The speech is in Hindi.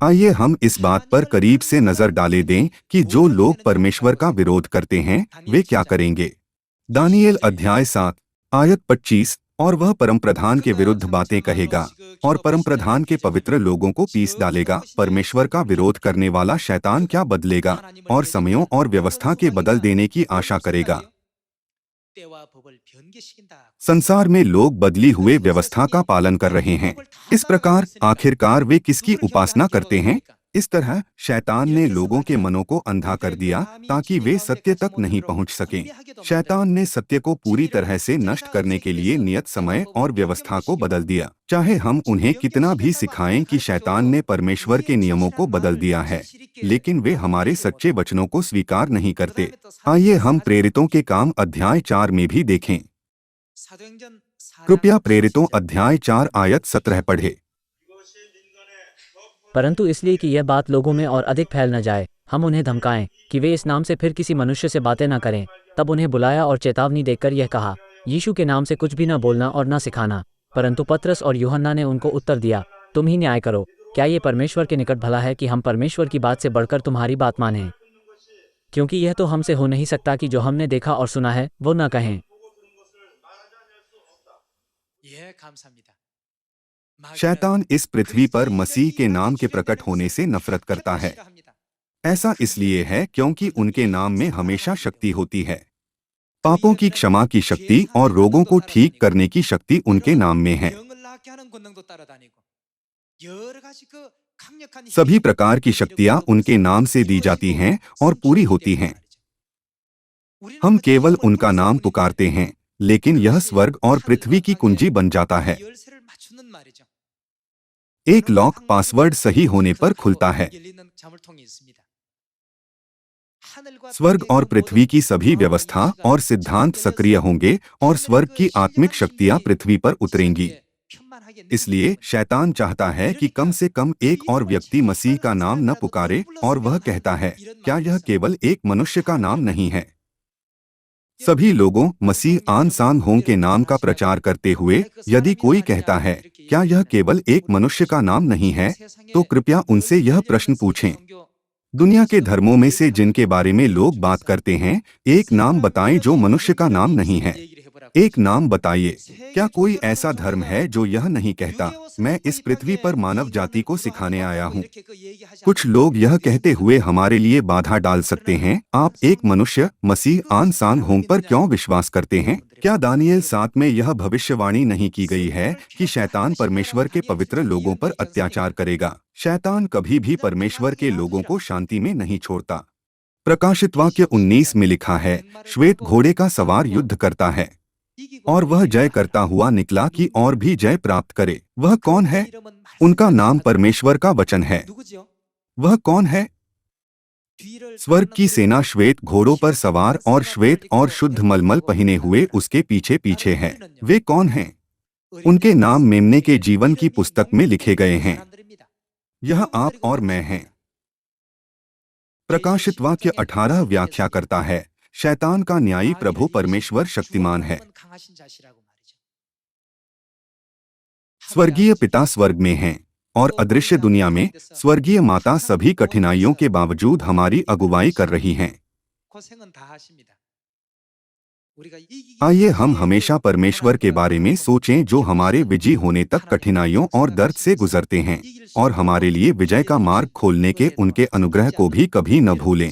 आइए हम इस बात पर करीब से नजर डाले दें कि जो लोग परमेश्वर का विरोध करते हैं वे क्या करेंगे। दानियेल अध्याय 7 आयत 25। और वह परमप्रधान के विरुद्ध बातें कहेगा और परमप्रधान के पवित्र लोगों को पीस डालेगा। परमेश्वर का विरोध करने वाला शैतान क्या बदलेगा और समयों और व्यवस्था के बदल देने की आशा करेगा। संसार में लोग बदली हुए व्यवस्था का पालन कर रहे हैं। इस प्रकार आखिरकार वे किसकी उपासना करते हैं? इस तरह शैतान ने लोगों के मनों को अंधा कर दिया ताकि वे सत्य तक नहीं पहुंच सकें। शैतान ने सत्य को पूरी तरह से नष्ट करने के लिए नियत समय और व्यवस्था को बदल दिया। चाहे हम उन्हें कितना भी सिखाएं कि शैतान ने परमेश्वर के नियमों को बदल दिया है, लेकिन वे हमारे सच्चे वचनों को स्वीकार नहीं करते। आइए हम प्रेरितों के काम अध्याय 4 में भी देखें। कृपया प्रेरितों अध्याय 4 आयत 17 पढ़े। परंतु इसलिए कि यह बात लोगों में और अधिक फैल न जाए, हम उन्हें धमकाएं कि वे इस नाम से फिर किसी मनुष्य से बातें न करें। तब उन्हें बुलाया और चेतावनी देकर यह कहा, यीशु के नाम से कुछ भी न बोलना और न सिखाना। परंतु पतरस और यूहन्ना ने उनको उत्तर दिया, तुम ही न्याय करो। क्या ये परमेश्वर के निकट भला है कि हम परमेश्वर की बात से बढ़कर तुम्हारी बात मानें? क्योंकि यह तो हमसे हो नहीं सकता कि जो हमने देखा और सुना है वो न कहें। शैतान इस पृथ्वी पर मसीह के नाम के प्रकट होने से नफरत करता है। ऐसा इसलिए है क्योंकि उनके नाम में हमेशा शक्ति होती है। पापों की क्षमा की शक्ति और रोगों को ठीक करने की शक्ति उनके नाम में है। सभी प्रकार की शक्तियां उनके नाम से दी जाती हैं और पूरी होती हैं। हम केवल उनका नाम पुकारते हैं, लेकिन यह स्वर्ग और पृथ्वी की कुंजी बन जाता है। एक लॉक पासवर्ड सही होने पर खुलता है। स्वर्ग और पृथ्वी की सभी व्यवस्था और सिद्धांत सक्रिय होंगे और स्वर्ग की आत्मिक शक्तियां पृथ्वी पर उतरेंगी। इसलिए शैतान चाहता है कि कम से कम एक और व्यक्ति मसीह का नाम न पुकारे, और वह कहता है, क्या यह केवल एक मनुष्य का नाम नहीं है? सभी लोगों मसीह आन सान होंग के नाम का प्रचार करते हुए यदि कोई कहता है, क्या यह केवल एक मनुष्य का नाम नहीं है, तो कृपया उनसे यह प्रश्न पूछें। दुनिया के धर्मों में से जिनके बारे में लोग बात करते हैं, एक नाम बताएं जो मनुष्य का नाम नहीं है। एक नाम बताइए। क्या कोई ऐसा धर्म है जो यह नहीं कहता, मैं इस पृथ्वी पर मानव जाति को सिखाने आया हूँ? कुछ लोग यह कहते हुए हमारे लिए बाधा डाल सकते हैं, आप एक मनुष्य मसीह आन सान होंग पर क्यों विश्वास करते हैं? क्या दानियेल 7 में यह भविष्यवाणी नहीं की गई है कि शैतान परमेश्वर के पवित्र लोगों पर अत्याचार करेगा? शैतान कभी भी परमेश्वर के लोगों को शांति में नहीं छोड़ता। प्रकाशित वाक्य 19 में लिखा है, श्वेत घोड़े का सवार युद्ध करता है और वह जय करता हुआ निकला कि और भी जय प्राप्त करे। वह कौन है? उनका नाम परमेश्वर का वचन है। वह कौन है? स्वर्ग की सेना श्वेत घोड़ों पर सवार और श्वेत और शुद्ध मलमल पहने हुए उसके पीछे पीछे है। वे कौन हैं? उनके नाम मेमने के जीवन की पुस्तक में लिखे गए हैं। यह आप और मैं हैं। प्रकाशित वाक्य 18 व्याख्या करता है, शैतान का न्यायी प्रभु परमेश्वर शक्तिमान है। स्वर्गीय पिता स्वर्ग में हैं और अदृश्य दुनिया में स्वर्गीय माता सभी कठिनाइयों के बावजूद हमारी अगुवाई कर रही हैं। आइए हम हमेशा परमेश्वर के बारे में सोचें जो हमारे विजयी होने तक कठिनाइयों और दर्द से गुजरते हैं और हमारे लिए विजय का मार्ग खोलने के उनके अनुग्रह को भी कभी न भूलें।